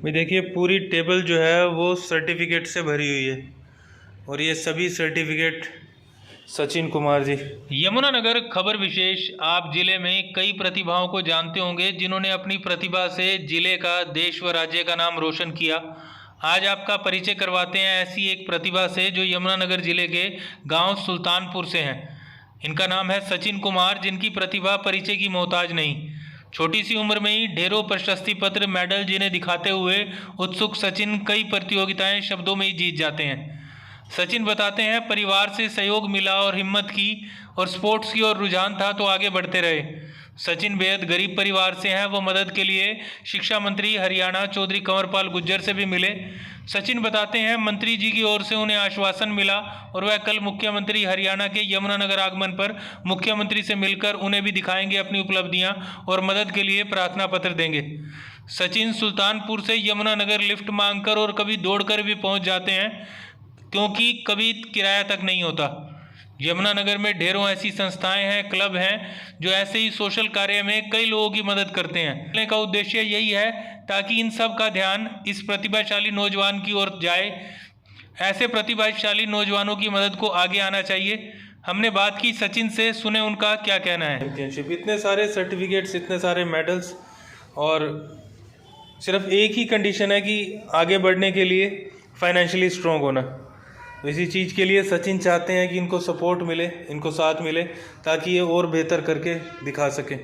भाई देखिए, पूरी टेबल जो है वो सर्टिफिकेट से भरी हुई है और ये सभी सर्टिफिकेट सचिन कुमार जी। यमुनानगर खबर विशेष। आप जिले में कई प्रतिभाओं को जानते होंगे जिन्होंने अपनी प्रतिभा से जिले का, देश व राज्य का नाम रोशन किया। आज आपका परिचय करवाते हैं ऐसी एक प्रतिभा से जो यमुनानगर जिले के गांव सुल्तानपुर से हैं। इनका नाम है सचिन कुमार, जिनकी प्रतिभा परिचय की मोहताज नहीं। छोटी सी उम्र में ही ढेरों प्रशस्ति पत्र, मेडल जिन्हें दिखाते हुए उत्सुक सचिन कई प्रतियोगिताएं शब्दों में ही जीत जाते हैं। सचिन बताते हैं, परिवार से सहयोग मिला और हिम्मत की और स्पोर्ट्स की ओर रुझान था तो आगे बढ़ते रहे। सचिन बेहद गरीब परिवार से हैं। वो मदद के लिए शिक्षा मंत्री हरियाणा चौधरी कंवरपाल गुर्जर से भी मिले। सचिन बताते हैं, मंत्री जी की ओर से उन्हें आश्वासन मिला और वह कल मुख्यमंत्री हरियाणा के यमुनानगर आगमन पर मुख्यमंत्री से मिलकर उन्हें भी दिखाएंगे अपनी उपलब्धियां और मदद के लिए प्रार्थना पत्र देंगे। सचिन सुल्तानपुर से यमुनानगर लिफ्ट मांगकर और कभी दौड़कर भी पहुंच जाते हैं, क्योंकि कभी किराया तक नहीं होता। यमुनानगर में ढेरों ऐसी संस्थाएं हैं, क्लब हैं जो ऐसे ही सोशल कार्य में कई लोगों की मदद करते हैं। कहने का उद्देश्य यही है ताकि इन सब का ध्यान इस प्रतिभाशाली नौजवान की ओर जाए। ऐसे प्रतिभाशाली नौजवानों की मदद को आगे आना चाहिए। हमने बात की सचिन से, सुने उनका क्या कहना है। चैंपियनशिप, इतने सारे सर्टिफिकेट्स, इतने सारे मेडल्स, और सिर्फ एक ही कंडीशन है कि आगे बढ़ने के लिए फाइनेंशियली स्ट्रॉन्ग होना। इसी चीज़ के लिए सचिन चाहते हैं कि इनको सपोर्ट मिले, इनको साथ मिले, ताकि ये और बेहतर करके दिखा सकें।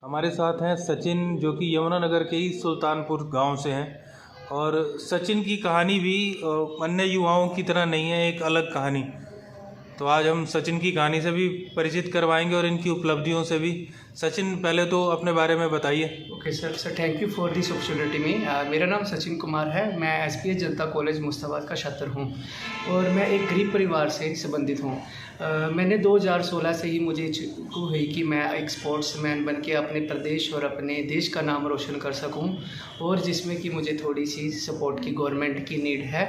हमारे साथ हैं सचिन, जो कि यमुनानगर के ही सुल्तानपुर गांव से हैं। और सचिन की कहानी भी अन्य युवाओं की तरह नहीं है, एक अलग कहानी। तो आज हम सचिन की कहानी से भी परिचित करवाएंगे और इनकी उपलब्धियों से भी। सचिन, पहले तो अपने बारे में बताइए। Okay sir, thank you for this opportunity में। मेरा नाम सचिन कुमार है। मैं एसपीएस जनता कॉलेज मुस्ताबाद का छात्र हूँ और मैं एक गरीब परिवार से संबंधित हूँ। मैंने 2016 से ही मुझे इच्छा हुई कि मैं एक स्पोर्ट्समैन बन के अपने प्रदेश और अपने देश का नाम रोशन कर सकूं, और जिसमें कि मुझे थोड़ी सी सपोर्ट की गवर्नमेंट की नीड है।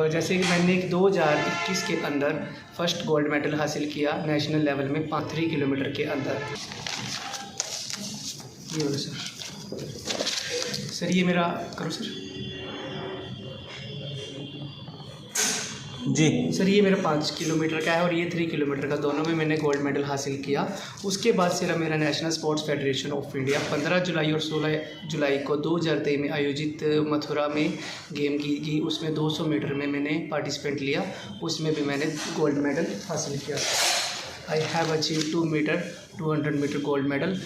जैसे कि मैंने 2021 के अंदर फर्स्ट गोल्ड मेडल हासिल किया नेशनल लेवल में 3 किलोमीटर के अंदर। ये हो सर, ये मेरा करो सर जी सर, ये मेरा 5 किलोमीटर का है और ये 3 किलोमीटर का, दोनों में मैंने गोल्ड मेडल हासिल किया। उसके बाद से मेरा national sports federation of India 15 जुलाई और 16 जुलाई को 2023 में आयोजित मथुरा में गेम की उसमें 200 मीटर में मैंने पार्टिसिपेट लिया। उसमें भी मैंने गोल्ड मेडल हासिल किया। I have achieve 200 metre gold medal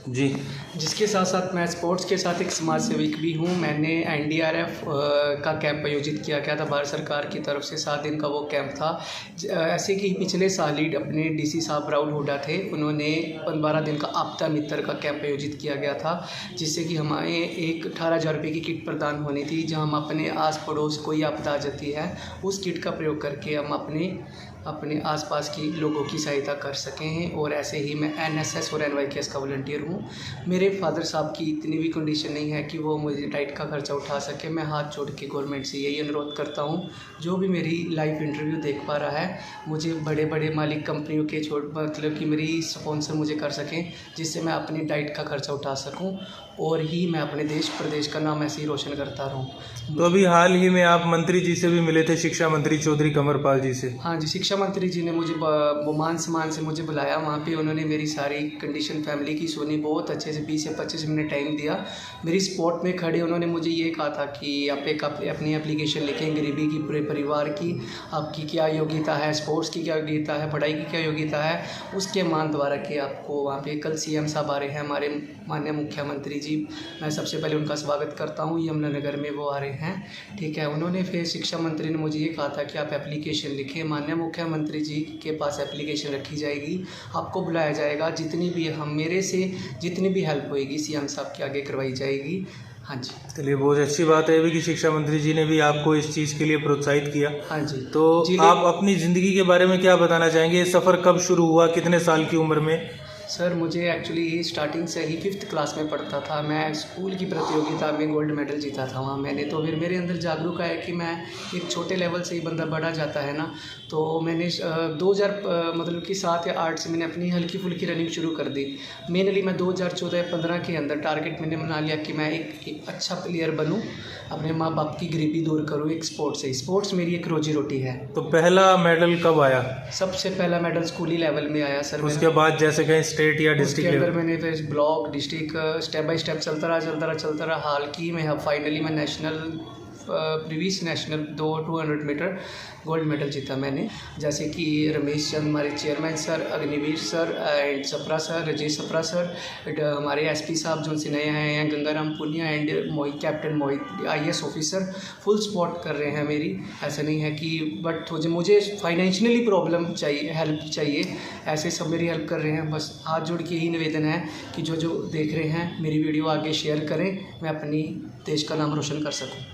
जी। जिसके साथ साथ मैं स्पोर्ट्स के साथ एक समाज सेविक भी हूँ। मैंने एनडीआरएफ का कैंप आयोजित किया गया था भारत सरकार की तरफ से। 7 दिन का वो कैंप था। ऐसे कि पिछले साल ही अपने डीसी साहब राहुल हुड्डा थे, उन्होंने 12 दिन का आपदा मित्र का कैंप आयोजित किया गया था, जिससे कि हमारे एक 18,000 रुपये की किट प्रदान होनी थी, जहाँ हम अपने आस पड़ोस कोई आपदा आ जाती है उस किट का प्रयोग करके हम अपने आसपास की लोगों की सहायता कर सकें। और ऐसे ही मैं एनएसएस और एनवाईकेएस का वॉलंटियर हूँ। मेरे फादर साहब की इतनी भी कंडीशन नहीं है कि वो मुझे डाइट का खर्चा उठा सके। मैं हाथ जोड़ के गवर्नमेंट से यही अनुरोध करता हूँ, जो भी मेरी लाइव इंटरव्यू देख पा रहा है, मुझे बड़े बड़े मालिक कंपनियों के मतलब कि मेरी स्पॉन्सर मुझे कर सकें, जिससे मैं अपनी डाइट का खर्चा उठा सकूँ और ही मैं अपने देश प्रदेश का नाम ऐसे ही रोशन करता रहूँ। तो अभी हाल ही में आप मंत्री जी से भी मिले थे, शिक्षा मंत्री चौधरी कंवरपाल जी से। हाँ जी, शिक्षा मंत्री जी ने मुझे मान सम्मान से मुझे बुलाया। वहाँ पे उन्होंने मेरी सारी कंडीशन फैमिली की सुनी, बहुत अच्छे से 20 से 25 मिनट टाइम दिया। मेरी स्पॉट में खड़े उन्होंने मुझे ये कहा था कि आप एक अपनी एप्लीकेशन लिखें गरीबी की, पूरे परिवार की, आपकी क्या योग्यता है, स्पोर्ट्स की क्या योग्यता है, पढ़ाई की क्या योग्यता है, उसके मान द्वारा कि आपको वहाँ पे कल सीएम साहब आ रहे हैं, हमारे माननीय मुख्यमंत्री जी। मैं सबसे पहले उनका स्वागत करता हूँ। यमुनानगर में वो आ रहे हैं, ठीक है। उन्होंने फिर शिक्षा मंत्री ने मुझे ये कहा था कि आप एप्लीकेशन लिखें, माननीय मुख्यमंत्री जी के पास एप्लीकेशन रखी जाएगी, आपको बुलाया जाएगा, जितनी भी मेरे से जितनी भी हेल्प होएगी सीएम साहब के आगे करवाई जाएगी। हाँ जी, चलिए, बहुत अच्छी बात है भी कि शिक्षा मंत्री जी ने भी आपको इस चीज़ के लिए प्रोत्साहित किया। हाँ जी। तो आप अपनी ज़िंदगी के बारे में क्या बताना चाहेंगे? ये सफ़र कब शुरू हुआ, कितने साल की उम्र में? सर मुझे एक्चुअली स्टार्टिंग से ही 5th क्लास में पढ़ता था। मैं स्कूल की प्रतियोगिता में गोल्ड मेडल जीता था वहाँ मैंने। तो फिर मेरे अंदर जागरूक आया कि मैं एक छोटे लेवल से ही बंदा बढ़ा जाता है ना। तो मैंने 7 या 8 से मैंने अपनी हल्की फुल्की रनिंग शुरू कर दी। मेनली मैं 2014-15 के अंदर टारगेट मैंने बना लिया कि मैं एक अच्छा प्लेयर बनूँ, अपने माँ बाप की गरीबी दूर करूँ एक स्पोर्ट्स से। स्पोर्ट्स मेरी एक रोजी रोटी है। तो पहला मेडल कब आया? सबसे पहला मेडल स्कूली लेवल में आया सर। उसके बाद जैसे कहीं स्टेट या डिस्ट्रिक्ट लेवल लेवल? मैंने फिर block, district, step by step चलता रहा। हाल की में फाइनली मैं national previous national 200 metre gold medal जीता मैंने। जैसे कि रमेश चंद हमारे chairman sir, Agniveer sir and Sapra sir, Rajesh Sapra sir, हमारे एसपी साहब जो से नए आए हैं, Gangaram Punia and Mohit, captain Mohit IAS officer full support कर रहे हैं मेरी। ऐसा नहीं है कि बट मुझे फाइनेंशियली प्रॉब्लम चाहिए, हेल्प चाहिए, ऐसे सब मेरी हेल्प कर रहे हैं। बस हाथ जोड़ के ही निवेदन है कि जो देख रहे हैं मेरी वीडियो आगे शेयर करें, मैं अपनी देश का नाम रोशन कर सकूँ।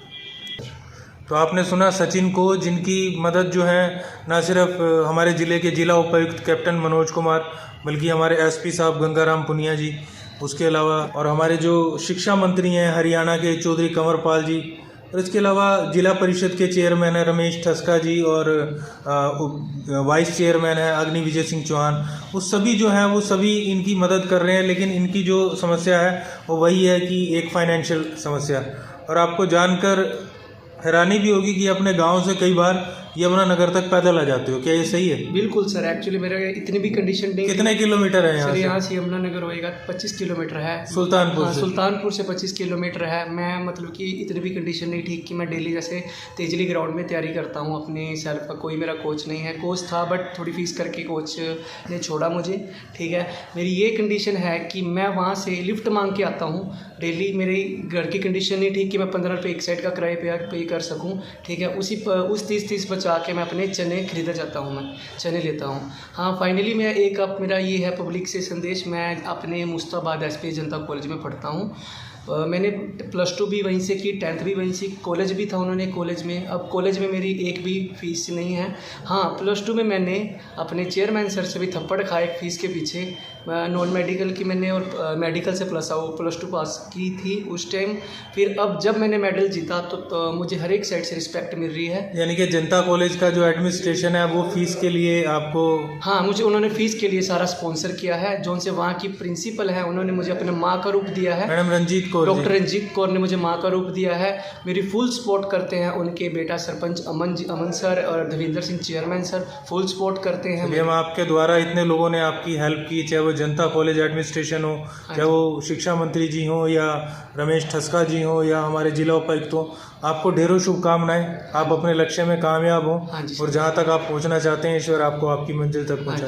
तो आपने सुना सचिन को, जिनकी मदद जो है ना सिर्फ हमारे ज़िले के जिला उपायुक्त कैप्टन मनोज कुमार, बल्कि हमारे SP साहब गंगाराम पुनिया जी, उसके अलावा और हमारे जो शिक्षा मंत्री हैं हरियाणा के चौधरी कंवरपाल जी, और इसके अलावा जिला परिषद के चेयरमैन हैं रमेश ठस्का जी और वाइस चेयरमैन है अग्नि विजय सिंह चौहान। वो सभी जो हैं वो सभी इनकी मदद कर रहे हैं। लेकिन इनकी जो समस्या है वो वही है कि एक फाइनेंशियल समस्या। और आपको जानकर हैरानी भी होगी कि अपने गांव से कई बार यमुनानगर तक पैदल आ जाते हो, क्या ये सही है? बिल्कुल सर, एक्चुअली मेरा इतनी भी कंडीशन नहीं। कितने किलोमीटर है सर? यहाँ से यमुनानगर होएगा 25 किलोमीटर है। सुल्तानपुर से? सुल्तानपुर से 25 किलोमीटर है। मैं मतलब कि इतनी भी कंडीशन नहीं ठीक कि मैं डेली जैसे तेजली ग्राउंड में तैयारी करता हूँ अपने सेल्फ का। कोई मेरा कोच नहीं है, कोच था बट थोड़ी फीस करके कोच ने छोड़ा मुझे, ठीक है। मेरी ये कंडीशन है कि मैं वहाँ से लिफ्ट मांग के आता हूँ डेली। मेरी घर की कंडीशन नहीं ठीक कि मैं 15 रुपये एक साइड का किराए पे कर सकूँ, ठीक है। उस 30 बचा के मैं अपने चने खरीदा जाता हूँ, मैं चने लेता हूँ। हाँ, फाइनली मैं एक अब मेरा ये है पब्लिक से संदेश, मैं अपने मुस्ताबाद SP जनता कॉलेज में पढ़ता हूँ। मैंने +2 भी वहीं से की, 10th भी वहीं से, कॉलेज भी था उन्होंने कॉलेज में। अब कॉलेज में मेरी एक भी फीस नहीं है। हाँ, +2 में मैंने अपने चेयरमैन सर से भी थप्पड़ खाए फीस के पीछे। नॉन मेडिकल की मैंने और मेडिकल से +2 पास की थी उस टाइम। फिर अब जब मैंने मेडल जीता तो मुझे हर एक साइड से रिस्पेक्ट मिल रही है। यानी कि जनता कॉलेज का जो एडमिनिस्ट्रेशन है वो फीस के लिए आपको? हाँ, मुझे उन्होंने फ़ीस के लिए सारा स्पॉन्सर किया है। जो उनसे वहाँ की प्रिंसिपल है उन्होंने मुझे अपने माँ का रूप दिया है। मैडम रंजीत कौर, डॉक्टर रंजीत कौर ने मुझे माँ का रूप दिया है। मेरी फुल सपोर्ट करते हैं। उनके बेटा सरपंच अमन सर और Devendra Singh chairman sir full support करते हैं। हम आपके द्वारा इतने लोगों ने आपकी हेल्प की, चाहे वो जनता कॉलेज एडमिनिस्ट्रेशन हो, चाहे वो शिक्षा मंत्री जी हों या रमेश ठस्का जी हों या हमारे जिला उपायुक्त हों, आपको ढेरों शुभकामनाएं। आप अपने लक्ष्य में कामयाब हों और जहां तक आप पहुंचना चाहते हैं ईश्वर आपको आपकी मंजिल तक पहुंचाए।